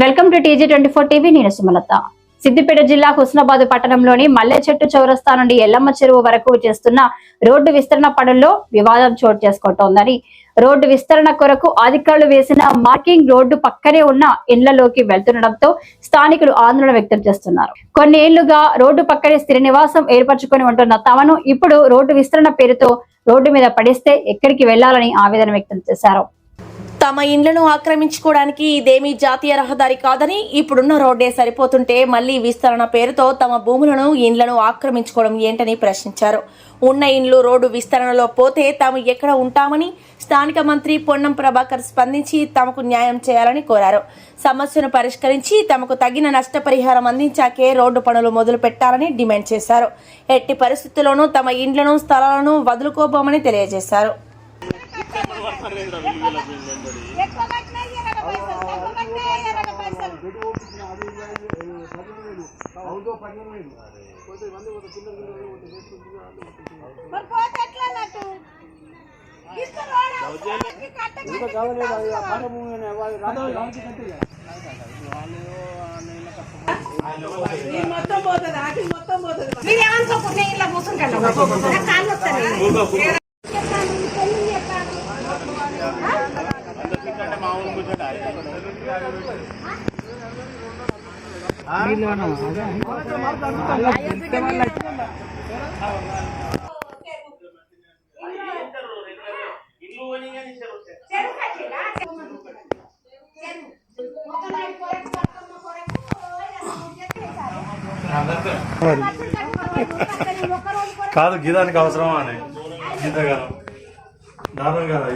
Welcome to TG24 TV. నేను సుమలత. సిద్దిపేట జిల్లా హుస్నాబాద్ పట్టణంలోని మల్లె చెట్టు చౌరస్తా నుండి ఎల్లమ్మ చెరువు వరకు చేస్తున్న రోడ్డు విస్తరణ పనుల్లో వివాదం చోటు చేసుకోవటోందని, రోడ్డు విస్తరణ కొరకు అధికారులు వేసిన మార్కింగ్ రోడ్డు పక్కనే ఉన్న ఇళ్లలోకి వెళ్తుండటంతో స్థానికులు ఆందోళన వ్యక్తం చేస్తున్నారు. కొన్ని ఏళ్లుగా రోడ్డు పక్కనే స్థిర నివాసం ఏర్పరచుకొని ఉంటున్న తమను ఇప్పుడు రోడ్డు విస్తరణ పేరుతో రోడ్డు మీద పడిస్తే ఎక్కడికి వెళ్లాలని ఆవేదన వ్యక్తం చేశారు. తమ ఇండ్లను ఆక్రమించుకోవడానికి ఇదేమీ జాతీయ రహదారి కాదని, ఇప్పుడున్న రోడ్డే సరిపోతుంటే మళ్లీ విస్తరణ పేరుతో తమ భూములను ఇండ్లను ఆక్రమించుకోవడం ఏంటని ప్రశ్నించారు. ఉన్న ఇండ్లు రోడ్డు విస్తరణలో పోతే తాము ఎక్కడ ఉంటామని స్థానిక మంత్రి పొన్నం ప్రభాకర్ స్పందించి తమకు న్యాయం చేయాలని కోరారు. సమస్యను పరిష్కరించి తమకు తగిన నష్టపరిహారం అందించాకే రోడ్డు పనులు మొదలు పెట్టాలని డిమాండ్ చేశారు. ఎట్టి పరిస్థితుల్లోనూ తమ ఇండ్లను స్థలాలను వదులుకోబోమని తెలియజేశారు. కాదు గీదానికి అవసరమా అని గీతగానం దానం కదా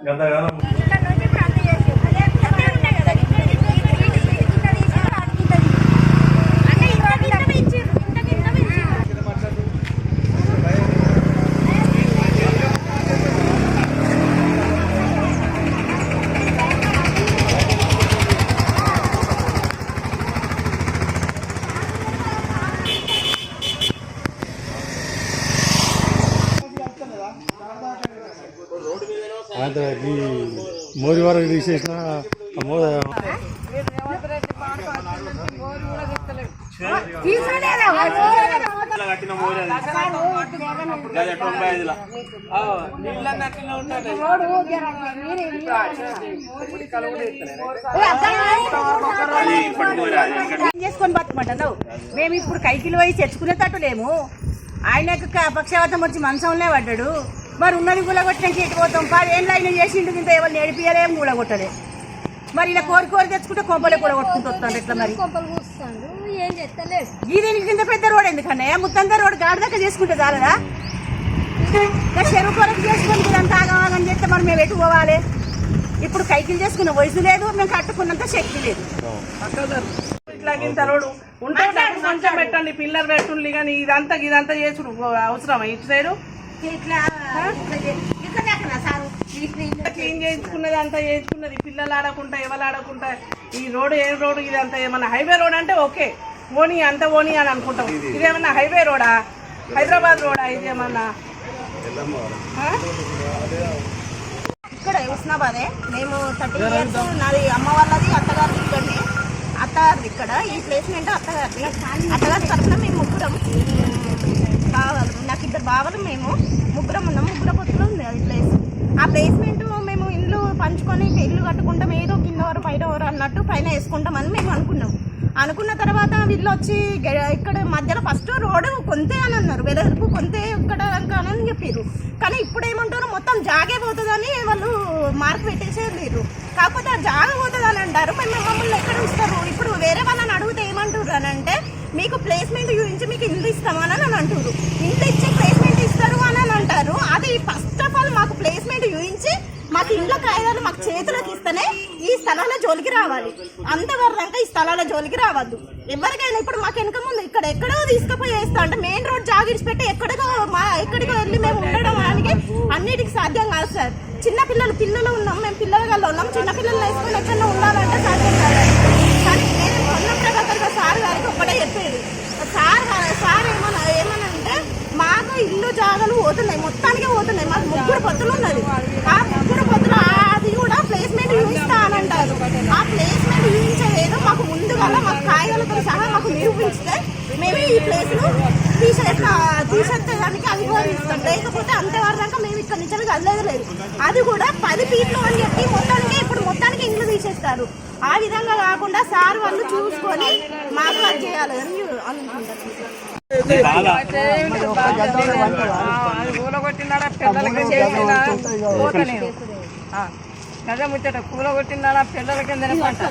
గంతగానం మోదీ వరకు తీసేసిన చేసుకొని బతుకమంటావు. మేము ఇప్పుడు కైకిలు పోయి తెచ్చుకునేటట్టు లేము. ఆయనకు పక్షవాతం వచ్చి మంచంలో పడ్డాడు. మరి ఉన్నది గులగొట్టినాక ఎటు పోతాం? 10 ఏళ్ళు ఆయన చేసిండు, ఇంత ఎవరు నేడిపియలేం గులగొట్టలే. మరి ఇలా కోరి తెచ్చుకుంటే కొంపలే కూడా కొట్టుకుంటూ వస్తాను. ఎట్లా మరి దీనికి కింద పెద్ద రోడ్ ఎందుకన్నా? ముత్తంతా రోడ్ గాడి దాకా చేసుకుంటే చాలదా? చెరువు కొరకు చేసుకుని ఇదంతా ఆగమని చెప్తే మరి మేము ఎటు పోవాలి? ఇప్పుడు కైకిలు చేసుకున్న వయసు లేదు, మేము కట్టుకున్నంత శక్తి లేదు. ఇట్లా ఇంత రోడ్డు ఉంటే కొంచెం పెట్టండి, పిల్లలు పెట్టుండి, కానీ ఇదంతా చేసుడు అవసరమా? ఇటు సైడు క్లీన్ చేయించుకున్నది అంతా చేయించుకున్నది, పిల్లలు ఆడకుండా ఎవరు ఆడకుండా. ఈ రోడ్డు ఏం రోడ్డు? ఇదంతా ఏమన్నా హైవే రోడ్ అంటే ఓకే, ఓని అంత ఓని అని అనుకుంటాం. ఇదేమన్నా హైవే రోడా? హైదరాబాద్ రోడా? ఇదేమన్నా ఇక్కడ హుస్నాబాదే. మేము 30 years నాది అమ్మ వాళ్ళది, అత్తగారిది ఇక్కడిని, అత్తగారిది ఇక్కడ. ఈ ప్లేస్మెంట్ అత్తగారి తరఫున మేము ముగ్గురం బావలు, నాకు 2 బావలు, మేము ముగ్గురం ఉన్నాం. ముగ్గురు పొత్తులు ఉంది అది ప్లేస్. ఆ ప్లేస్మెంట్ మేము ఇల్లు పంచుకొని ఇల్లు కట్టుకుంటాం, ఏదో కిందవారు పైనవారు అన్నట్టు పైన వేసుకుంటామని మేము అనుకున్న తర్వాత వీళ్ళు వచ్చి ఇక్కడ మధ్యలో ఫస్ట్ రోడ్డు కొంతే అని అన్నారు, వెడల్పు కొంతే ఇక్కడ అని చెప్పారు. కానీ ఇప్పుడు ఏమంటారు, మొత్తం జాగే పోతుందని వాళ్ళు మార్క్ పెట్టేసేయలేరు. కాకపోతే ఆ జాగ పోతుంది అని అంటారు. మేము మమ్మల్ని ఎక్కడ ఇస్తారు? ఇప్పుడు వేరే వాళ్ళని అడిగితే ఏమంటారు అని అంటే, మీకు ప్లేస్మెంట్ చూపించి మీకు ఇల్లు ఇస్తామని అని అంటారు. ఇల్లు ఇచ్చి ప్లేస్మెంట్ ఇస్తారు అని అంటారు. అది ఫస్ట్ ఆఫ్ ఆల్ మాకు ప్లేస్మెంట్ చూపించి మాకు ఇంట్లో కాయదాలు మాకు చేతులకు ఇస్తేనే ఈ స్థలాల జోలికి రావాలి. అంతవరకు ఈ స్థలాల జోలికి రావద్దు ఎవరికైనా. ఇప్పుడు మాకు వెనక ముందు ఇక్కడ ఎక్కడో తీసుకుపోయి వేస్తా అంటే మెయిన్ రోడ్ జాగిడిచి పెట్టి ఎక్కడికో వెళ్ళి మేము ఉండడం అన్నిటికీ సాధ్యం కాదు సార్. చిన్న పిల్లలు ఉన్నాం, మేము పిల్లలు ఉన్నాం. చిన్న పిల్లలు వేసుకొని ఎక్కడో ఉండాలంటే సాధ్యం కాదు. కానీ నేను పొన్నం ప్రభాకర్ సార్ గారికి ఒక్కటే చెప్పేది, సార్ ఏమనంటే మాకు ఇల్లు జాగాలు పోతున్నాయి, మొత్తానికి పోతున్నాయి. మాకు 3 పొత్తులు ఉన్నది. ఆ 3 పొత్తులు అది కూడా ప్లేస్మెంట్ చూపిస్తా అని అంటారు. అది కూడా 10 ఫీట్లు అని చెప్పి మొత్తానికి ఇండ్లు తీసేస్తారు. ఆ విధంగా కాకుండా సార్ వాళ్ళు చూసుకొని మాకు అది చేయాలి అని అనుకుంటారు. కూలగొట్టినాడా పిల్లలకి చేసిన గదే ముచ్చట, కూలగొట్టినాడా పిల్లల కింద పంట,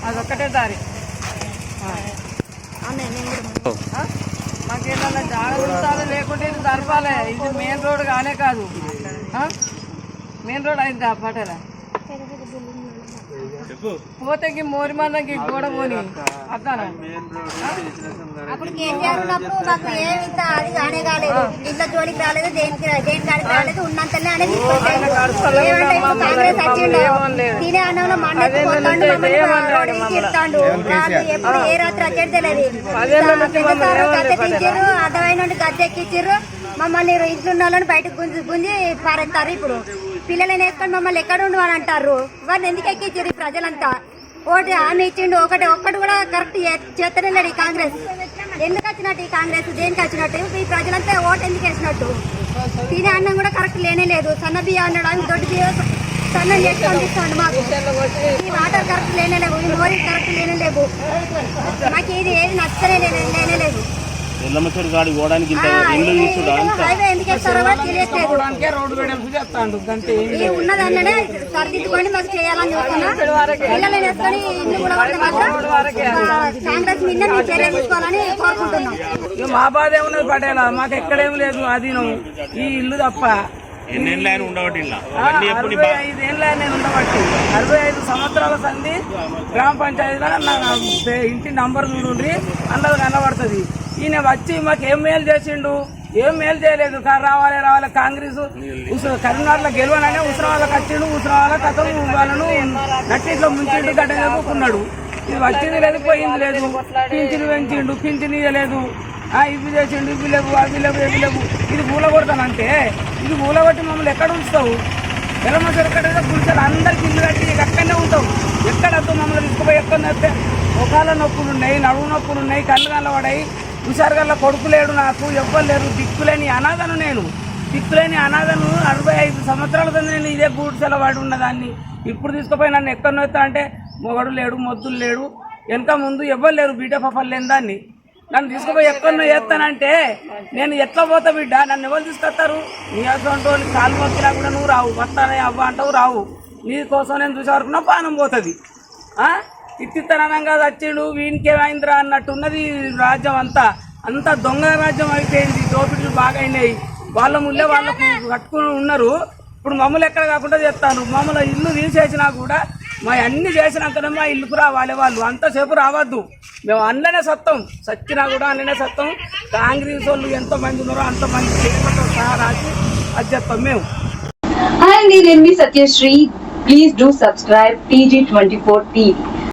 అదొక్కటే దారి. మాకేదన్నా జాగ్రత్తలు లేకుంటే ఇది జరపాలి. ఇది మెయిన్ రోడ్ కానే కాదు, మెయిన్ రోడ్ అయింది ఆ పటేల పోతేకి మోరిమన్నకి గోడ పోని అద్దానా. అప్పుడు కేసీఆర్ ఉన్నప్పుడు మాకు ఏమి అది కానే కాలేదు, ఇంట్లో జోలికి రాలేదు, దేనికి కాడికి రాలేదు, ఉన్నంతనే అనేది కాంగ్రెస్ వచ్చిండు తినే అన్నంలో మండలి చెప్తాడు. ఎప్పుడు ఏ రాత్రి వచ్చేది తెలియదు. గద్దె తీర్చారు, అర్థమైన గద్దె ఎక్కించారు, మమ్మల్ని ఇంట్లో ఉన్న వాళ్ళని బయటకు గుంజి పారేస్తారు. ఇప్పుడు పిల్లలని వేసుకొని మమ్మల్ని ఎక్కడ ఉండు అని అంటారు. వారిని ఎందుకు ఎక్కించారు ప్రజలంతా? ఓటు హామీ ఇచ్చిండు, ఒక్కటి కూడా కరెక్ట్ చేస్తనే లేడు ఈ కాంగ్రెస్. ఎందుకు వచ్చినట్టు ఈ కాంగ్రెస్? దేనికి వచ్చినట్టు? ఈ ప్రజలంతా ఓటు ఎందుకు వేసినట్టు? తినే అన్నం కూడా కరెక్ట్ లేనే లేదు. సన్న బియ్యం అన్నాడు, అవి దొడ్డు బియ్యం సన్నం చేసి పంపిస్తాడు మాకు. ఈ వాటర్ కరెక్ట్ లేనే లేవు, ఈ మోరీ కరెక్ట్ లేనే లేవు. మాకు ఇది ఏది నచ్చనే లేనే లేదు. ఉన్నదన్ననే సరిదిద్దుకొని మాకు చేయాలని చూస్తున్నా. పిల్లలు వేసుకొని ఇల్లు కూడా కాంగ్రెస్ మీద మేము చర్య తీసుకోవాలని కోరుకుంటున్నాం. మా బాధ ఏమున్నది పటేలా, మాకు ఎక్కడేం లేదు అధీనం, ఈ ఇల్లు తప్ప. 65 నేను ఉండబట్టి 65 సంవత్సరాల సంధి గ్రామ పంచాయతీలో ఇంటి నంబర్ చూడండి, అందులో కనబడుతుంది. ఈయన వచ్చి మాకు ఏం మేలు చేసిండు? ఏం మేలు చేయలేదు. రావాలి కాంగ్రెస్ కరీంనగర్లో గెలవననే ఉసిరం వాళ్ళకి వచ్చిండు, ఉసిరం వాళ్ళ కథం వాళ్ళను నట్టిట్లో ముంచిండు, గడ్డ చెప్పుకున్నాడు. ఇది వచ్చింది లేదు, పోయింది లేదు. పింఛను పెంచిండు, పింఛను ఇవ్వలేదు, ఇవి చేసిండు, ఇవి లేవు, అవి లేవు, ఇవి లేవు. ఇది కూలగొడతానంటే ఇది కూలగొట్టి మమ్మల్ని ఎక్కడ ఉంచుతావు? ఎలమసలు ఎక్కడైతే గుడిసెలు అందరికి ఇల్లు కట్టి అక్కడనే ఉంటావు. ఎక్కడద్దు మమ్మల్ని తీసుకుపోయి ఎక్కడ వస్తే ముఖాల నొప్పులు ఉన్నాయి, నడువు నొప్పులు ఉన్నాయి, కళ్ళు కళ్ళబడాయి. హుషారుగల్లా కొడుకు లేడు, నాకు ఎవ్వరు లేరు, దిక్కులేని అనాథను. నేను దిక్కులేని అనాథను. 65 సంవత్సరాల కింద నేను ఇదే గుడిసెల వాడి ఉన్నదాన్ని. ఇప్పుడు తీసుకుపోయి నన్ను ఎక్కడ వస్తా అంటే మొగడు లేడు, మొద్దులు లేడు, వెనక ముందు ఎవ్వరు లేరు, బిడ్డ పప్పలు లేని దాన్ని. నన్ను తీసుకుపోయి ఎక్కడో చేస్తానంటే నేను ఎట్లా పోతా బిడ్డ? నన్ను ఎవరు తీసుకొస్తారు? నీ అసలు కాలు మొక్కినా కూడా నువ్వు రావు, వస్తానే అవ్వ అంటావు రావు. నీ కోసం నేను చూసే వరకు నా పానం పోతుంది. ఇత్తిత్తనంగా వచ్చిండు, వీనికేమైందిరా అన్నట్టున్నది రాజ్యం. అంతా దొంగ రాజ్యం అయిపోయింది. దోపిడీలు బాగా అయినాయి. వాళ్ళ ముళ్ళే వాళ్ళకు కట్టుకుని ఉన్నారు. ఇప్పుడు మమ్మల్ని ఎక్కడ కాకుండా చేస్తాను. మమ్మల్ని ఇల్లు తీసేసినా కూడా మా అన్ని చేసినాకనే మా ఇల్లుకు రావాలి. వాళ్ళు అంతసేపు రావద్దు. మేము అందులోనే సత్తం, సచ్చినా కూడా అందులోనే సత్తం. కాంగ్రెస్ వాళ్ళు ఎంతమంది ఉన్నారో అంతమంది పేర్లతో సహా రాసి అది చెప్తాం మేము. Hi, నేను మీ Satyasri. Please do subscribe TG24 TV.